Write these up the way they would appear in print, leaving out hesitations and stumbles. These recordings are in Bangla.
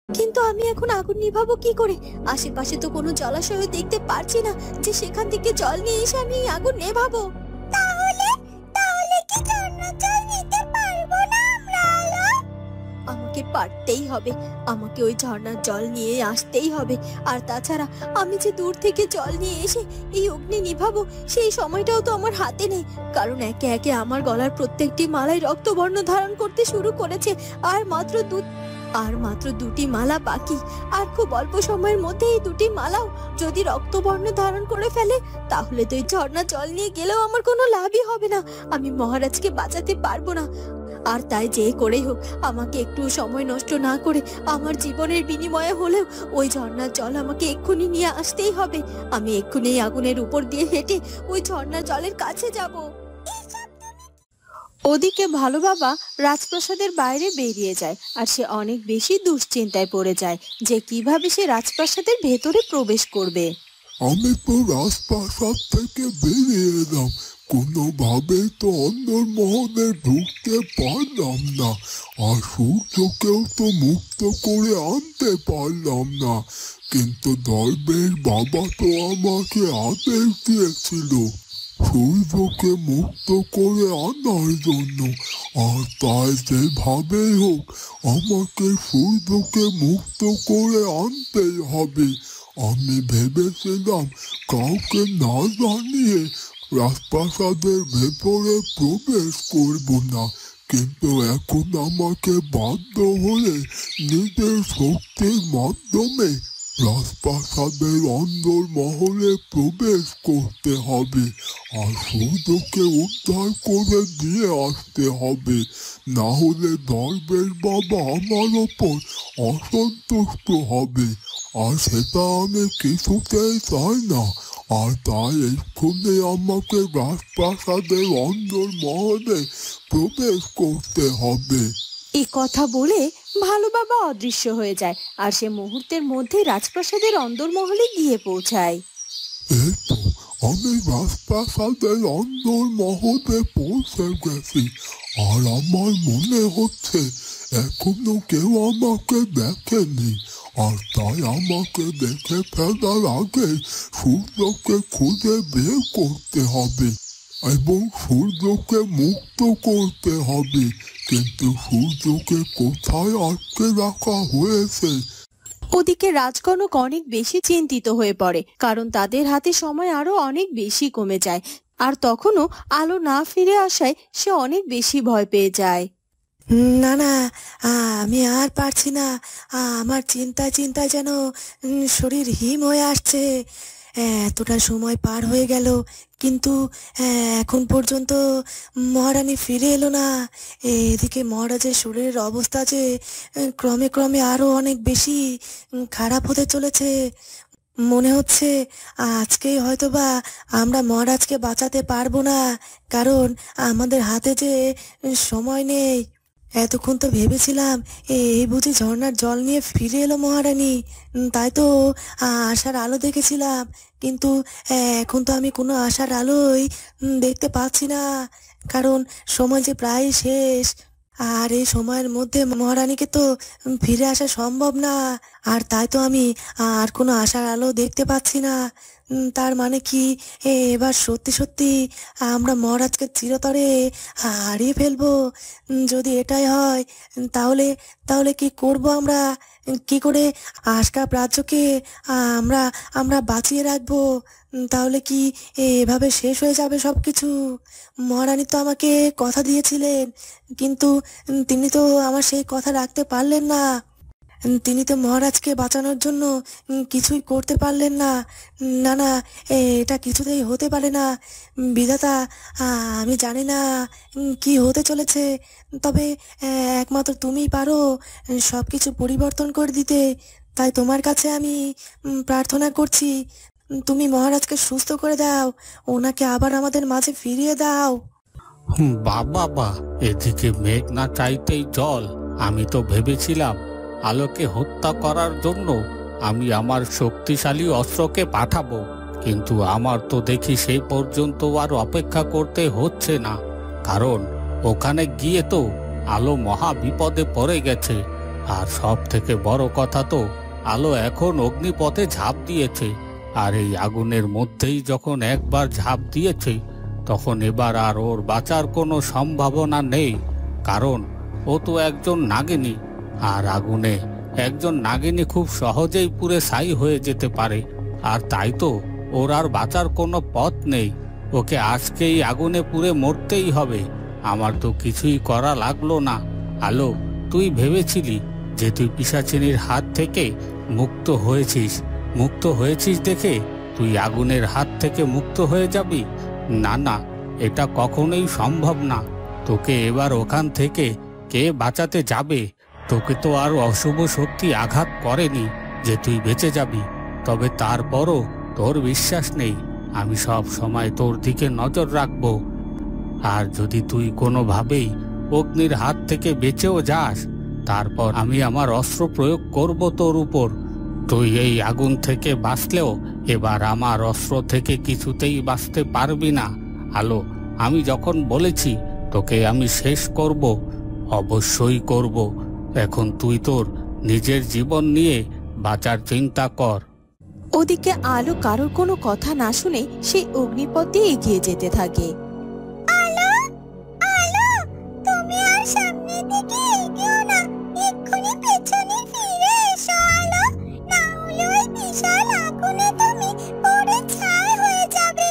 কিন্তু আমি এখন আগুন নিভাবো কি করে? আশেপাশে তো কোনো জলাশয় দেখতে পারছি না যে সেখান থেকে জল নিয়ে এসে আমি এই আগুন নেভাবো। তাহলে তাহলে কি ঝর্ণার জল নিতে পারবো না আমরা আলো? আমাকে পারতেই হবে, আমাকে ওই ঝর্ণার জল নিয়ে আসতেই হবে। আর তাছাড়া আমি যে দূর থেকে জল নিয়ে এসে এই অগ্নি নিভাবো সেই সময়টাও তো আমার হাতে নেই, কারণ একে একে আমার গলার প্রত্যেকটি মালাই রক্তবর্ণ ধারণ করতে শুরু করেছে। আর মাত্র দুটি মালা বাকি। আর খুব অল্প সময়ের মধ্যে এই দুটি মালাও যদি রক্তবর্ণ ধারণ করে ফেলে, তাহলে তো এই ঝর্ণা জল নিয়ে গেলেও আমার কোনো লাভই হবে না। আমি মহারাজকে বাঁচাতে পারবো না। আর তাই যে করেই হোক আমাকে একটু সময় নষ্ট না করে আমার জীবনের বিনিময়ে হলেও ওই ঝর্ণার জল আমাকে এক্ষুনি নিয়ে আসতেই হবে। আমি এক্ষুনি এই আগুনের উপর দিয়ে হেঁটে ওই ঝর্ণার জলের কাছে যাব। ওদিকে ভালো বাবা রাজপ্রাসাদের বাইরে বেরিয়ে যায়, আর সে অনেক বেশি দুশ্চিন্তায় পড়ে যায় যে কিভাবে সে রাজপ্রাসাদের ভেতরে প্রবেশ করবে। আমি তো রাজপ্রাসাদ থেকে বেরিয়ে এলাম, কোনোভাবে তো অন্দরমহলে ঢুকতে পারলাম না, আর সূর্যকেও তো মুক্ত করে আনতে পারলাম না। কিন্তু দরবেশ বাবা তো আমাকে আদেশ দিয়েছিল সূর্যকে মুক্ত করে আনার জন্য, আর তাই যেভাবেই হোক আমাকে সূর্যকে মুক্ত করে আনতেই হবে। আমি ভেবেছিলাম কাউকে না জানিয়ে রাজপ্রাসাদের ভেতরে প্রবেশ করব না, কিন্তু এখন আমাকে বাধ্য হয়ে নিজের শক্তির মাধ্যমে রাজপ্রাসাদের অন্দর মহলে প্রবেশ করতে হবে, আর সূর্যকে উদ্ধার করে দিয়ে আসতে হবে। না হলে দরবেশ বাবা আমার ওপর অসন্তুষ্ট হবে, আর সেটা আমি কিছুতেই চাই না। আর তাই এক্ষুনি আমাকে রাজপ্রাসাদের অন্দর মহলে প্রবেশ করতে হবে। এই কথা বলে ভালো বাবা অদৃশ্য হয়ে যায়, আর সে মুহূর্তের মধ্যে রাজপ্রাসাদের অন্দরমহলে গিয়ে পৌঁছায়। এই তো আমি রাজপ্রাসাদের অন্দর মহলে পৌঁছে গেছি, আর আমার মনে হচ্ছে এখনো কেউ আমাকে দেখেনি, আর তাই আমাকে দেখে ফেলার আগে সূর্যকে খুঁজে বের করতে হবে এবং সূর্যকে মুক্ত করতে হবে। কিন্তু সূর্যকে কোথায় আটকে রাখা হয়েছে? ওদিকে রাজকনক অনেক বেশি চিন্তিত হয়ে পড়ে, কারণ তাদের হাতে সময় আরো অনেক বেশি কমে যায়, আর তখনও আলো না ফিরে আসায় সে অনেক বেশি ভয় পেয়ে যায়। না না, আমি আর পারছি না। আমার চিন্তায় চিন্তায় যেন শরীর হিম হয়ে আসছে। এতটা সময় পার হয়ে গেল, কিন্তু এখন পর্যন্ত মহারানী ফিরে এলো না। এদিকে মহারাজের শরীরের অবস্থা যে ক্রমে ক্রমে আরো অনেক বেশি খারাপ হতে চলেছে। মনে হচ্ছে আজকেই হয়তোবা আমরা মহারাজকে বাঁচাতে পারবো না, কারণ আমাদের হাতে যে সময় নেই। এতক্ষণ তো ভেবেছিলাম এই বুঝি ঝর্ণার জল নিয়ে ফিরে এলো মহারানী, তাই তো আশার আলো দেখেছিলাম। কিন্তু এখন তো আমি কোনো আশার আলোই দেখতে পাচ্ছি না, কারণ সময় যে প্রায় শেষ। আর এই সময়ের মধ্যে মহারানীকে তো ফিরে আসা সম্ভব না, আর তাই তো আমি আর কোনো আশার আলো দেখতে পাচ্ছি না। তার মানে কি এবার সত্যি সত্যি আমরা মহারাজকে চিরতরে হারিয়ে ফেলবো? যদি এটাই হয়, তাহলে তাহলে কি করব আমরা? কি করে আশকাপ রাজ্যকে আমরা আমরা বাঁচিয়ে রাখবো? তাহলে কি এভাবে শেষ হয়ে যাবে সবকিছু? মহারানী তো আমাকে কথা দিয়েছিলেন, কিন্তু তিনি তো আমার সেই কথা রাখতে পারলেন না। তিনি তো মহারাজকে বাঁচানোর জন্য কিছুই করতে পারলেন না। না না, এটা কিছুতেই হতে পারে না। বিধাতা, আমি জানি না কি হতে চলেছে, তবে একমাত্র তুমিই পারো সব কিছু পরিবর্তন করে দিতে। তাই তোমার কাছে আমি প্রার্থনা করছি, তুমি মহারাজকে সুস্থ করে দাও, ওনাকে আবার আমাদের মাঝে ফিরিয়ে দাও। বাবা, এদিকে মেঘ না চাইতেই জল। আমি তো ভেবেছিলাম আলোকে হত্যা করার জন্য আমি আমার শক্তিশালী অস্ত্রকে পাঠাবো, কিন্তু আমার তো দেখি সেই পর্যন্ত আর অপেক্ষা করতে হচ্ছে না, কারণ ওখানে গিয়ে তো আলো মহা বিপদে পড়ে গেছে। আর সব থেকে বড় কথা তো আলো এখন অগ্নিপথে ঝাঁপ দিয়েছে, আর এই আগুনের মধ্যেই যখন একবার ঝাঁপ দিয়েছে তখন এবার আর ওর বাঁচার কোনো সম্ভাবনা নেই, কারণ ও তো একজন নাগিনী, আর আগুনে একজন নাগিনী খুব সহজেই পুড়ে ছাই হয়ে যেতে পারে। আর তাই তো ওর আর বাঁচার কোনো পথ নেই, ওকে আজকেই আগুনে পুড়ে মরতেই হবে। আমার তো কিছুই করা লাগলো না। আলো, তুই ভেবেছিলি যে তুই পিশাচিনীর হাত থেকে মুক্ত হয়েছিস দেখে তুই আগুনের হাত থেকে মুক্ত হয়ে যাবি? না না, এটা কখনোই সম্ভব না। তোকে এবার ওখান থেকে কে বাঁচাতে যাবে? তোকে তো আর অশুভ শক্তি আঘাত করেনি যে তুই বেঁচে যাবি। তবে তারপরও তোর বিশ্বাস নেই। আমি সব সময় তোর দিকে নজর রাখব, আর যদি তুই কোনোভাবেই অগ্নির হাত থেকে বেঁচেও যাস, তারপর আমি আমার অস্ত্র প্রয়োগ করব তোর উপর। তুই এই আগুন থেকে বাঁচলেও এবার আমার অস্ত্র থেকে কিছুতেই বাঁচতে পারবি না। আলো, আমি যখন বলেছি তোকে আমি শেষ করব, অবশ্যই করব। এখন তুই তোর নিজের জীবন নিয়ে বাঁচার চিন্তা কর। ওদিকে আলো কারোর কোনো কথা না শুনে সেই অগ্নিপথ দিয়ে এগিয়ে যেতে থাকে। আলো, আলো, তুমি আর সামনের দিকে এগিও না, এক্ষুনি পেছনে ফিরে এসো আলো, না হলে ওই বিশাল আগুনে তুমি পুড়ে ছাই হয়ে যাবে।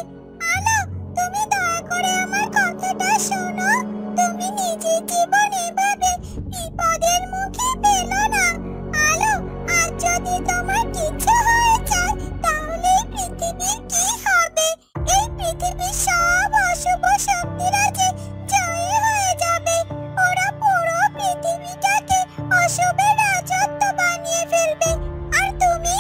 আলো, তুমি দয়া করে আমার কথাটা শোনো, তুমি নিজের জীবন এভাবে বিপদের মুখে ফেলো না। আলো, আর যদি তোমার কিছু হয়ে যায় তাহলে এই পৃথিবীর কি হবে? এই পৃথিবীর সব অশুভ শক্তিরা যে জয় হয়ে যাবে, ওরা পুরো পৃথিবীটাকে অশুভের রাজত্ব বানিয়ে ফেলবে। আর তুমি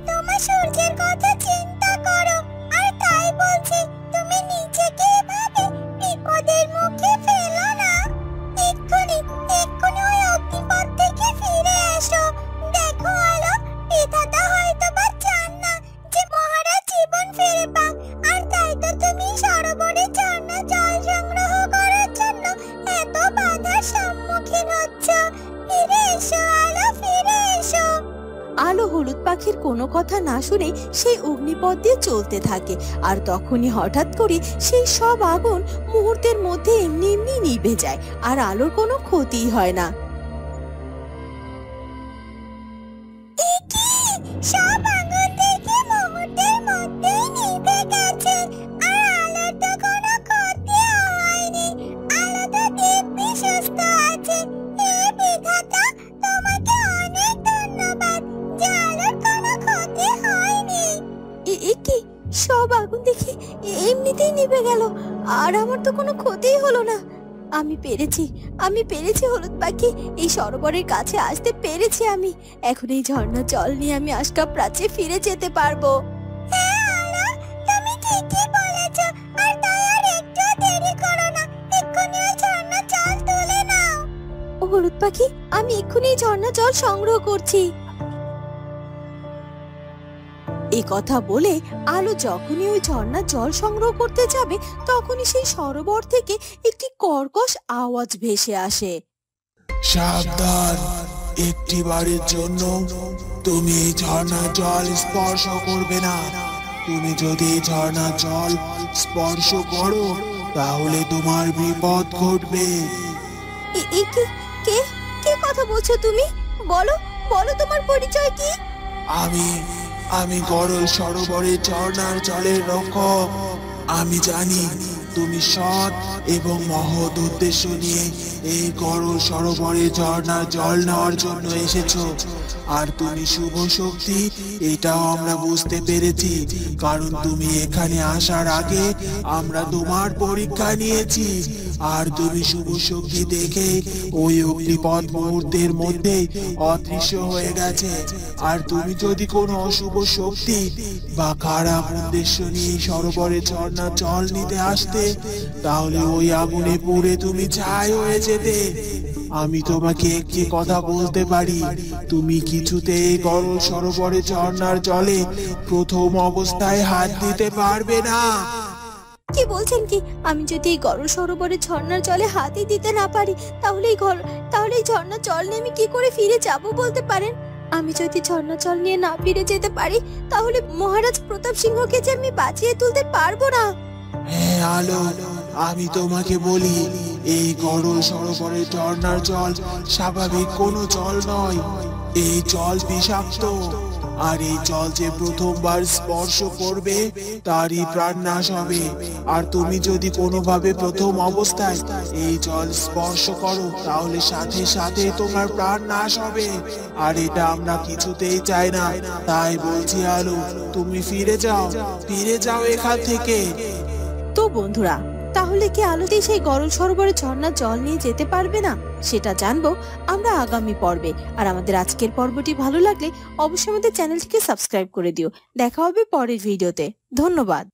তোমার সূর্যের কথা চিন্তা করো, আর তাই বলছি তুমি নিজেকে এভাবে বিপদের মুখে ফেলো না। এক্ষুনি ওই অগ্নিপথ থেকে ফিরে এসো। দেখো আলো, বিধাতা হয়তো বা চান না যে মহারাজ জীবন ফিরে পাক, আর তাই তো তুমি সরোবরে ঝর্ণা জল সংগ্রহ করার জন্য এত বাধার সম্মুখীন হচ্ছ। ফিরে এসো আলো, ফিরে এসো। আলো হলুদ পাখির কোনো কথা না শুনে সেই অগ্নিপথ দিয়ে চলতে থাকে, আর তখনই হঠাৎ করে সেই সব আগুন মুহূর্তের মধ্যে এমনি এমনি নিভে যায়, আর আলোর কোনো ক্ষতিই হয় না। সব আগুন থেকে মুহূর্তের মধ্যেই নিভে গেছে, আর আলোর তো কোনো ক্ষতি হয়নি। আলো তো দিব্যি সুস্থ আছে। হে বিধাতা, তোমাকে অনেক ধন্যবাদ যে আলোর কোনো ক্ষতি হয়নি। এ কি, সব আগুন দেখি এমনিতেই নিভে গেল, আর আমার তো কোনো ক্ষতিই হলো না। আমি পেরেছি হলুদ পাখি, এই সরোবরের কাছে আসতে পেরেছি আমি। এখন এই ঝর্ণা জল নিয়ে আমি আশকা প্রাচে ফিরে যেতে পারবো। হ্যাঁ আলো, তুমি ঠিকই বলেছ, আর তাই আর একটু দেরি করো না, এক্ষুনি ওই ঝর্ণা জল তুলে নাও। ও হলুদ পাখি, আমি এক্ষুনি এই ঝর্ণা জল সংগ্রহ করছি। এই কথা বলে আলো যখনই ওই ঝর্ণা জল সংগ্রহ করতে যাবে, তখনই সেই সরোবর থেকে একটি কর্কশ আওয়াজ ভেসে আসে। সাবধান, একটি বারের জন্য তুমি এই ঝর্ণার জল স্পর্শ করবে না। তুমি যদি এই ঝর্ণার জল স্পর্শ করো তাহলে তোমার বিপদ ঘটবে। কে কথা বলছো তুমি? বলো তোমার পরিচয় কি? আমি গরল সরোবরের ঝর্ণার জলের রক্ষক। আমি জানি তুমি সৎ এবং মহৎ উদ্দেশ্য নিয়ে এই গরল সরোবরের ঝর্ণার জল নেওয়ার জন্য এসেছো। আর তুমি শুভ শক্তি, এটাও আমরা বুঝতে পেরেছি, কারণ তুমি এখানে আসার আগে আমরা তোমার পরীক্ষা নিয়েছি। আর তুমি শুভ শক্তি দেখে ওই অগ্নিপথ মুহূর্তের মধ্যেই অদৃশ্য হয়ে গেছে। আর তুমি যদি কোনো অশুভ শক্তি বা খারাপ উদ্দেশ্য নিয়ে সরোবরে ঝর্ণা জল নিতে আসতে, তাহলে ওই আগুনে পুড়ে তুমি ছাই হয়ে যেতে। আমি তোমাকে একটি কথা বলতে পারি, তুমি কিছুতেই গরল সরোবরে ঝর্ণার জলে প্রথম অবস্থায় হাত দিতে পারবে না। কি বলছেন কি? আমি যদি এই গরল সরোবরের ঝর্ণার জলে হাতই দিতে না পারি তাহলে এই ঝর্ণার জল নিয়ে আমি কি করে ফিরে যাব বলতে পারেন? আমি যদি ঝর্ণার জল নিয়ে না ফিরে যেতে পারি তাহলে মহারাজ প্রতাপ সিংহকে যে আমি বাঁচিয়ে তুলতে পারবো না। হ্যাঁ আলো, আমি তোমাকে বলি, এই গরল সরোবরের ঝর্ণার জল স্বাভাবিক কোনো জল নয়। এই জল বিষাক্ত, আর এই জল যে প্রথমবার স্পর্শ করবে তারই প্রাণ নাশ হবে। আর তুমি যদি কোনোভাবে প্রথম অবস্থায় এই জল স্পর্শ করো তাহলে সাথে সাথে তোমার প্রাণ নাশ হবে। আর এটা আমরা কিছুতেই চাই না। তাই বলছি আলো, তুমি ফিরে যাও এখান থেকে। তো বন্ধুরা, তাহলে কি আলোতে সেই গরল সরোবরের ঝর্ণার জল নিয়ে যেতে পারবে না? সেটা জানবো আমরা আগামী পর্বে। আর আমাদের আজকের পর্বটি ভালো লাগলে অবশ্যই আমাদের চ্যানেলটিকে সাবস্ক্রাইব করে দিও। দেখা হবে পরের ভিডিওতে। ধন্যবাদ।